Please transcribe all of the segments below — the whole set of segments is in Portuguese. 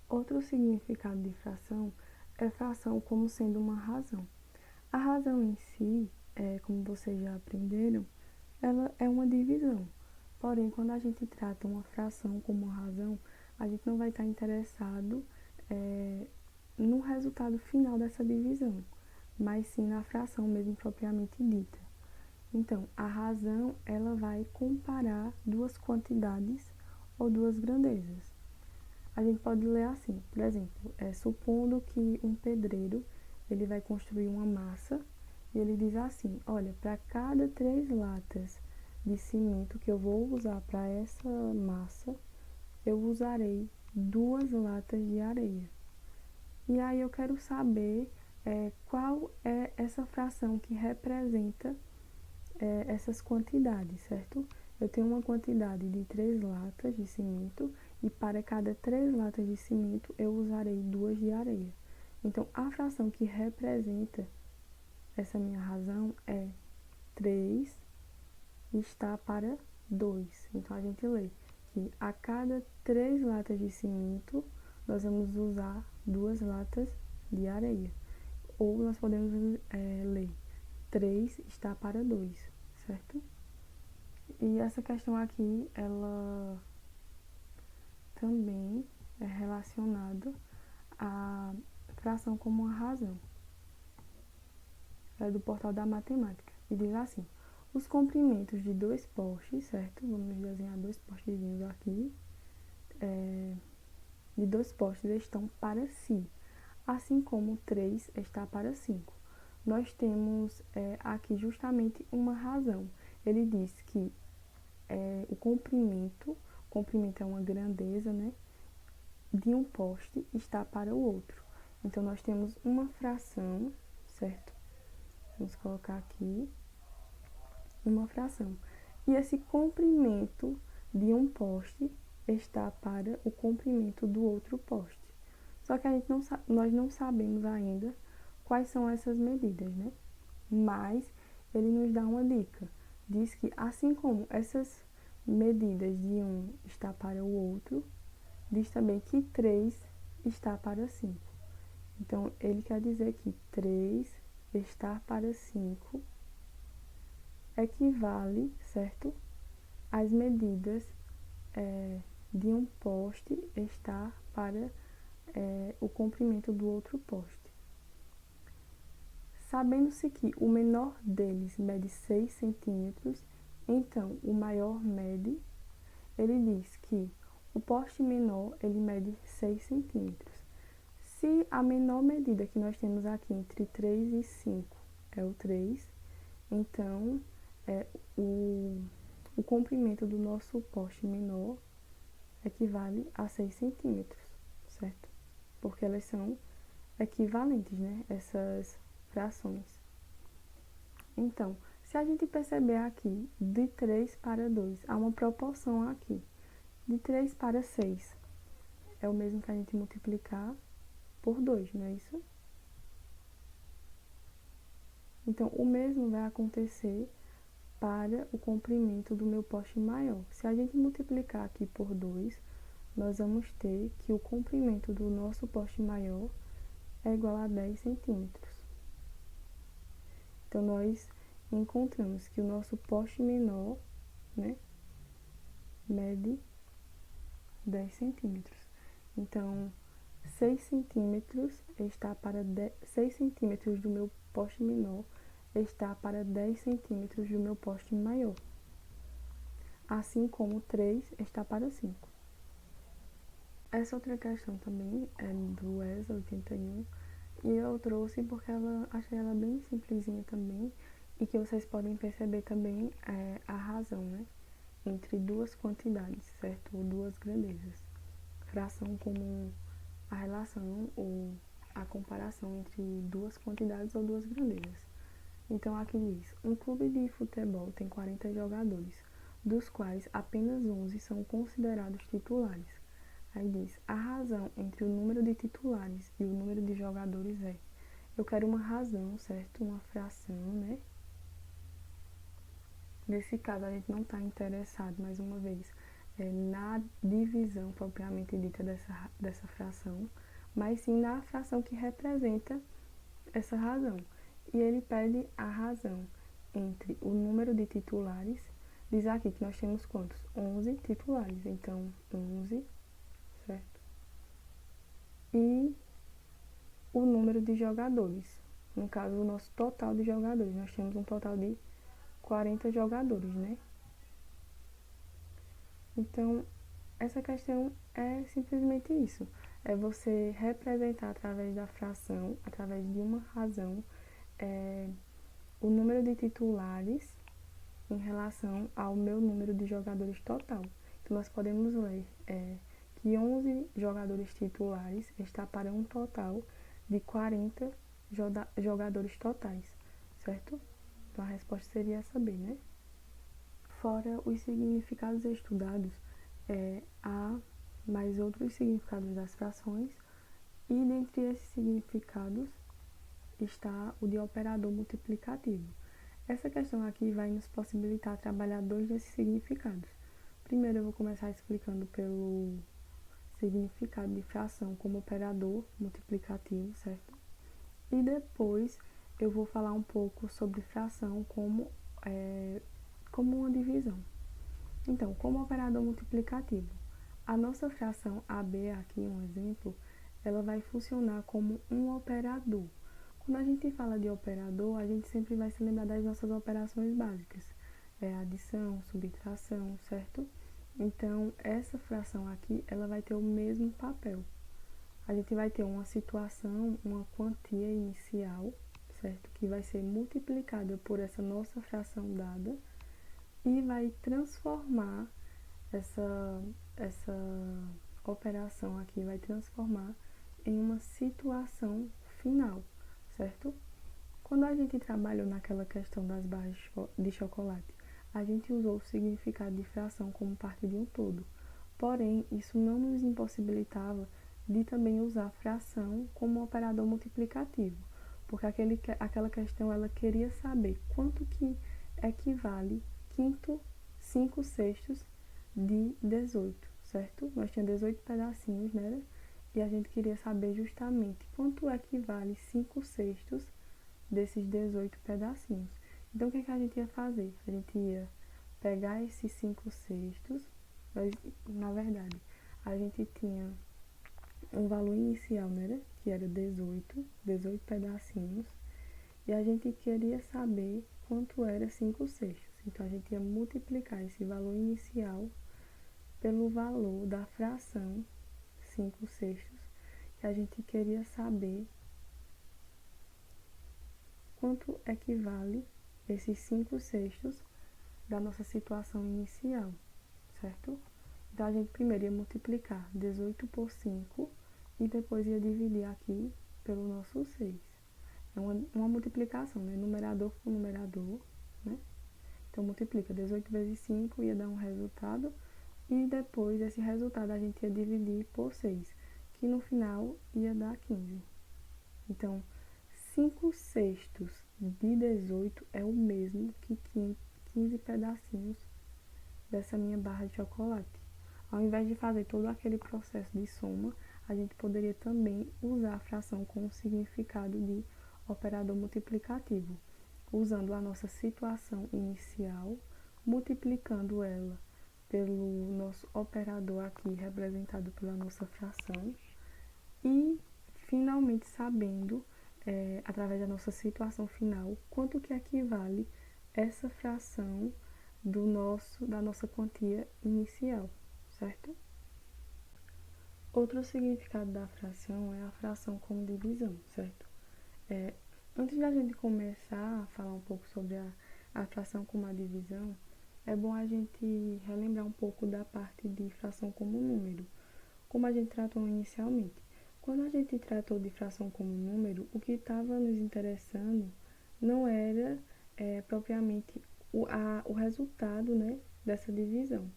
Outro significado de fração é fração como sendo uma razão. A razão em si, como vocês já aprenderam, ela é uma divisão. Porém, quando a gente trata uma fração como uma razão, a gente não vai estar interessado no resultado final dessa divisão, mas sim na fração mesmo propriamente dita. Então, a razão ela vai comparar duas quantidades ou duas grandezas. A gente pode ler assim, por exemplo, supondo que um pedreiro ele vai construir uma massa e ele diz assim, olha, para cada 3 latas de cimento que eu vou usar para essa massa, eu usarei 2 latas de areia. E aí eu quero saber qual é essa fração que representa essas quantidades, certo? Eu tenho uma quantidade de 3 latas de cimento e para cada 3 latas de cimento eu usarei 2 de areia. Então, a fração que representa essa minha razão é 3 está para 2. Então, a gente lê que a cada 3 latas de cimento nós vamos usar 2 latas de areia. Ou nós podemos ler 3 está para 2, certo? E essa questão aqui, ela também é relacionada à fração como uma razão. É do portal da matemática. E diz assim, os comprimentos de 2 postes, certo? Vamos desenhar 2 postezinhos aqui. De 2 postes estão para si, assim como 3 está para 5. Nós temos aqui justamente uma razão. Ele diz que o comprimento é uma grandeza, né, de um poste está para o outro. Então, nós temos uma fração, certo? Vamos colocar aqui uma fração. E esse comprimento de um poste está para o comprimento do outro poste. Só que nós não sabemos ainda quais são essas medidas, né? Mas ele nos dá uma dica. Diz que assim como essas medidas de um está para o outro, diz também que 3 está para 5. Então, ele quer dizer que 3 estar para 5 equivale, certo? Às medidas de um poste estar para o comprimento do outro poste. Sabendo-se que o menor deles mede 6 centímetros, então o maior mede, ele diz que o poste menor ele mede 6 centímetros. Se a menor medida que nós temos aqui entre 3 e 5 é o 3, então o comprimento do nosso poste menor equivale a 6 centímetros, certo? Porque elas são equivalentes, né? Essas frações. Então, se a gente perceber aqui, de 3 para 2, há uma proporção aqui. De 3 para 6 é o mesmo que a gente multiplicar por 2, não é isso? Então, o mesmo vai acontecer para o comprimento do meu poste maior. Se a gente multiplicar aqui por 2, nós vamos ter que o comprimento do nosso poste maior é igual a 10 centímetros. Então, nós encontramos que o nosso poste menor, né, mede 10 centímetros. Então, 6 centímetros está para 6 centímetros do meu poste menor está para 10 centímetros do meu poste maior. Assim como 3 está para 5. Essa outra questão também é do ESA 81 e eu trouxe porque achei ela bem simplesinha também e que vocês podem perceber também a razão, né, entre duas quantidades, certo? Ou duas grandezas. Fração como a relação ou a comparação entre duas quantidades ou duas grandezas. Então aqui diz, um clube de futebol tem 40 jogadores, dos quais apenas 11 são considerados titulares. Aí diz, a razão entre o número de titulares e o número de jogadores é, eu quero uma razão, certo? Uma fração, né? Nesse caso a gente não está interessado, mais uma vez, na divisão propriamente dita dessa fração, mas sim na fração que representa essa razão. E ele pede a razão entre o número de titulares. Diz aqui que nós temos quantos? 11 titulares. Então, 11, certo? E o número de jogadores. No caso, o nosso total de jogadores. Nós temos um total de 40 jogadores, né? Então, essa questão é simplesmente isso. É você representar através da fração, através de uma razão, o número de titulares em relação ao meu número de jogadores total. Então, nós podemos ler que 11 jogadores titulares está para um total de 40 jogadores totais, certo? Então, a resposta seria essa B, né? Fora os significados estudados, há mais outros significados das frações, e dentre esses significados está o de operador multiplicativo. Essa questão aqui vai nos possibilitar trabalhar dois desses significados. Primeiro eu vou começar explicando pelo significado de fração como operador multiplicativo, certo? E depois eu vou falar um pouco sobre fração como uma divisão. Então, como operador multiplicativo, a nossa fração AB, aqui um exemplo, ela vai funcionar como um operador. Quando a gente fala de operador, a gente sempre vai se lembrar das nossas operações básicas. Adição, subtração, certo? Então, essa fração aqui, ela vai ter o mesmo papel. A gente vai ter uma situação, uma quantia inicial, certo? Que vai ser multiplicada por essa nossa fração dada e vai transformar essa operação aqui, vai transformar em uma situação final, certo? Quando a gente trabalhou naquela questão das barras de chocolate, a gente usou o significado de fração como parte de um todo. Porém, isso não nos impossibilitava de também usar fração como operador multiplicativo, porque aquela questão ela queria saber quanto que equivale 5/6 de 18, certo? Nós tínhamos 18 pedacinhos, né? E a gente queria saber justamente quanto equivale 5/6 desses 18 pedacinhos. Então, o que a gente ia fazer? A gente ia pegar esses 5/6, na verdade, a gente tinha um valor inicial, né? Que era 18 pedacinhos, e a gente queria saber quanto era 5/6. Então, a gente ia multiplicar esse valor inicial pelo valor da fração 5/6, que a gente queria saber quanto equivale esses 5/6 da nossa situação inicial, certo? Então, a gente primeiro ia multiplicar 18 por 5 e depois ia dividir aqui pelo nosso 6. É uma multiplicação, né? Numerador por numerador, né? Então, multiplica 18 vezes 5, ia dar um resultado, e depois esse resultado a gente ia dividir por 6, que no final ia dar 15. Então, 5/6 de 18 é o mesmo que 15 pedacinhos dessa minha barra de chocolate. Ao invés de fazer todo aquele processo de soma, a gente poderia também usar a fração com o significado de operador multiplicativo, usando a nossa situação inicial, multiplicando ela pelo nosso operador aqui, representado pela nossa fração, e finalmente sabendo, através da nossa situação final, quanto que equivale essa fração da nossa quantia inicial, certo? Outro significado da fração é a fração como divisão, certo? Antes da gente começar a falar um pouco sobre a fração como a divisão, é bom a gente relembrar um pouco da parte de fração como número, como a gente tratou inicialmente. Quando a gente tratou de fração como número, o que estava nos interessando não era propriamente o resultado, né, dessa divisão,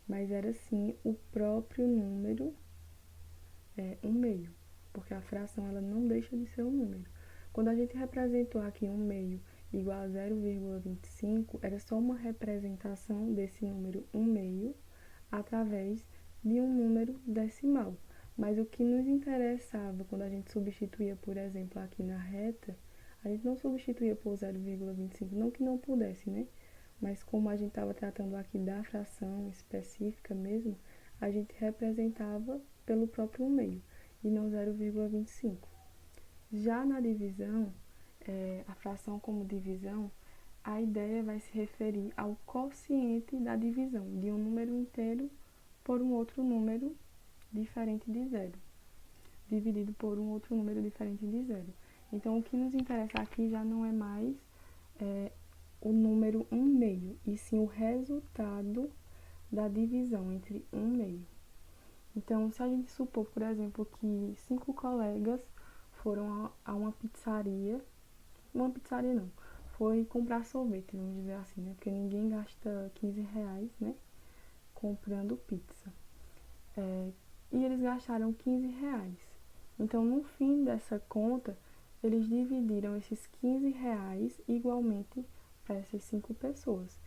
mas era sim o próprio número, um meio, porque a fração ela não deixa de ser um número. Quando a gente representou aqui um meio igual a 0,25, era só uma representação desse número 1 meio através de um número decimal. Mas o que nos interessava quando a gente substituía, por exemplo, aqui na reta, a gente não substituía por 0,25, não que não pudesse, né? Mas como a gente estava tratando aqui da fração específica mesmo, a gente representava pelo próprio meio e não 0,25. Já na divisão, a fração como divisão, a ideia vai se referir ao quociente da divisão de um número inteiro por um outro número diferente de zero, dividido por um outro número diferente de zero. Então, o que nos interessa aqui já não é mais o número 1 meio, e sim o resultado da divisão entre 1 meio. Então, se a gente supor, por exemplo, que 5 colegas foram a uma pizzaria não, foi comprar sorvete, vamos dizer assim, né? Porque ninguém gasta 15 reais, né? Comprando pizza. E eles gastaram 15 reais. Então, no fim dessa conta, eles dividiram esses 15 reais igualmente para essas 5 pessoas.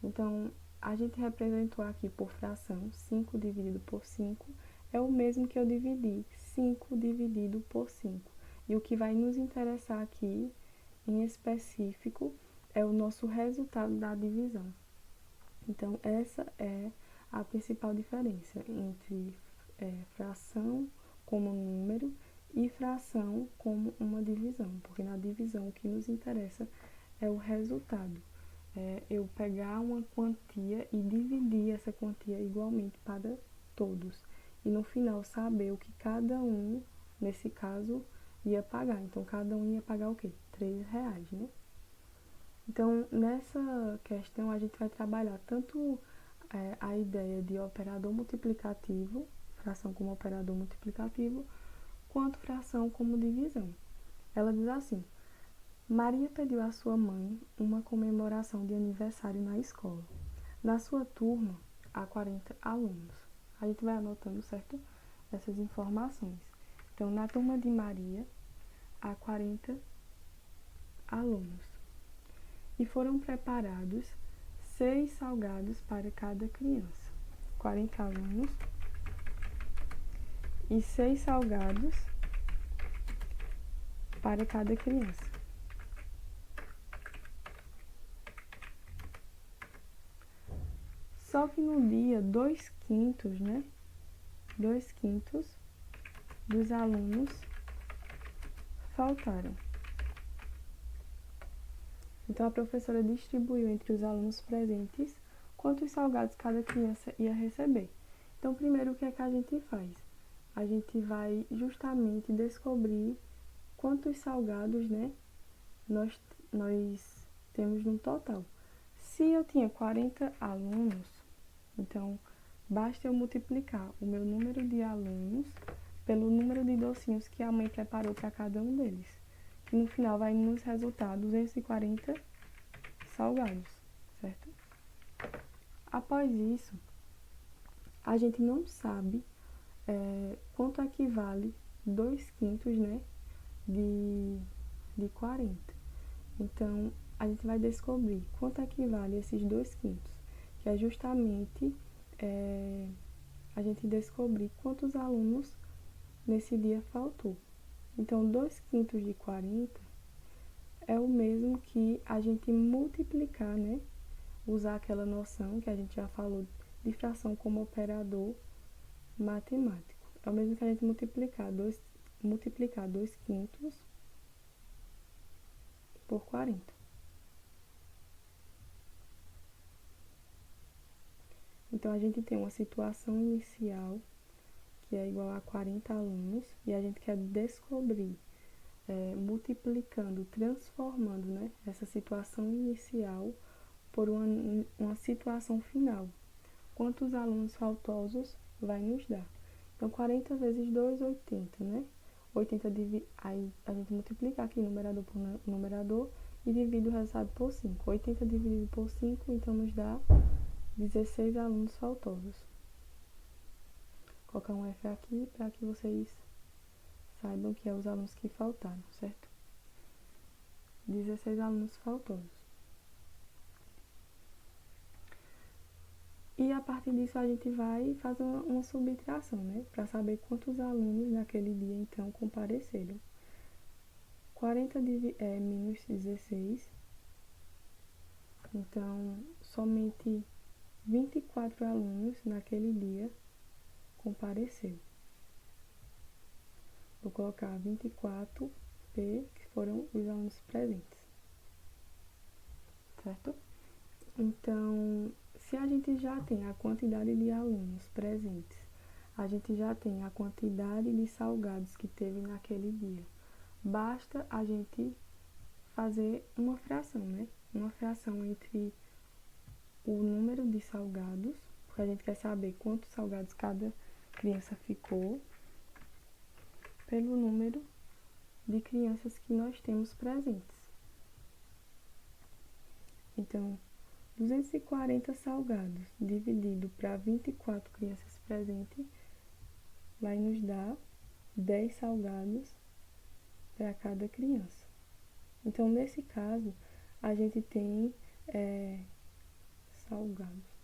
Então, a gente representou aqui por fração 5 dividido por 5 é o mesmo que eu dividi 5 dividido por 5. E o que vai nos interessar aqui, em específico, é o nosso resultado da divisão. Então, essa é a principal diferença entre fração como número e fração como uma divisão, porque na divisão o que nos interessa é o resultado. Eu pegar uma quantia e dividir essa quantia igualmente para todos. E no final saber o que cada um, nesse caso, ia pagar. Então, cada um ia pagar o quê? 3 reais, né? Então, nessa questão, a gente vai trabalhar tanto a ideia de operador multiplicativo, fração como operador multiplicativo, quanto fração como divisão. Ela diz assim: Maria pediu à sua mãe uma comemoração de aniversário na escola. Na sua turma, há 40 alunos. A gente vai anotando, certo? Essas informações. Então, na turma de Maria, há 40 alunos. E foram preparados 6 salgados para cada criança. 40 alunos e 6 salgados para cada criança. Só que no dia 2/5, né? 2/5 dos alunos faltaram. Então, a professora distribuiu entre os alunos presentes quantos salgados cada criança ia receber. Então, primeiro, o que é que a gente faz? A gente vai justamente descobrir quantos salgados, né, nós temos no total. Se eu tinha 40 alunos, então, basta eu multiplicar o meu número de alunos pelo número de docinhos que a mãe preparou para cada um deles. Que no final vai nos resultar 240 salgados, certo? Após isso, a gente não sabe quanto equivale 2/5, né, de 40. Então, a gente vai descobrir quanto equivale esses 2/5, que é justamente a gente descobrir quantos alunos nesse dia faltou. Então, 2/5 de 40 é o mesmo que a gente multiplicar, né? Usar aquela noção que a gente já falou de fração como operador matemático. É o mesmo que a gente multiplicar 2/5 por 40. Então, a gente tem uma situação inicial que é igual a 40 alunos e a gente quer descobrir, multiplicando, transformando, né, essa situação inicial por uma situação final. Quantos alunos faltosos vai nos dar? Então, 40 vezes 2, 80, né? 80 aí a gente multiplica aqui numerador por numerador e divide o resultado por 5. 80 dividido por 5, então nos dá 16 alunos faltosos. Vou colocar um F aqui para que vocês saibam que é os alunos que faltaram, certo? 16 alunos faltosos. E a partir disso a gente vai fazer uma subtração, né? Para saber quantos alunos naquele dia então compareceram. 40 menos 16, então somente 24 alunos naquele dia compareceram. Vou colocar 24P, que foram os alunos presentes, certo? Então, se a gente já tem a quantidade de alunos presentes, a gente já tem a quantidade de salgados que teve naquele dia, basta a gente fazer uma fração, né? Uma fração entre o número de salgados, porque a gente quer saber quantos salgados cada criança ficou, pelo número de crianças que nós temos presentes. Então, 240 salgados dividido para 24 crianças presentes vai nos dar 10 salgados para cada criança. Então, nesse caso, a gente tem salgados.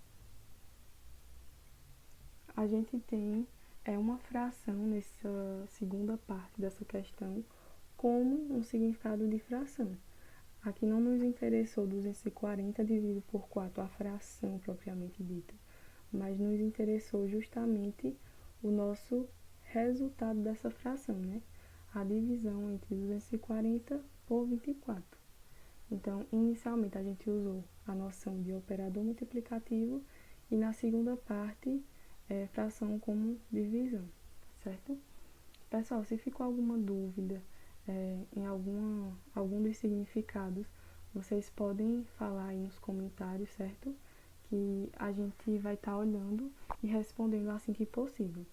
A gente tem uma fração nessa segunda parte dessa questão como um significado de fração. Aqui não nos interessou 240 dividido por 4, a fração propriamente dita, mas nos interessou justamente o nosso resultado dessa fração, né? A divisão entre 240 por 24. Então, inicialmente a gente usou a noção de operador multiplicativo e na segunda parte, fração como divisão, certo? Pessoal, se ficou alguma dúvida em algum dos significados, vocês podem falar aí nos comentários, certo? Que a gente vai estar olhando e respondendo assim que possível.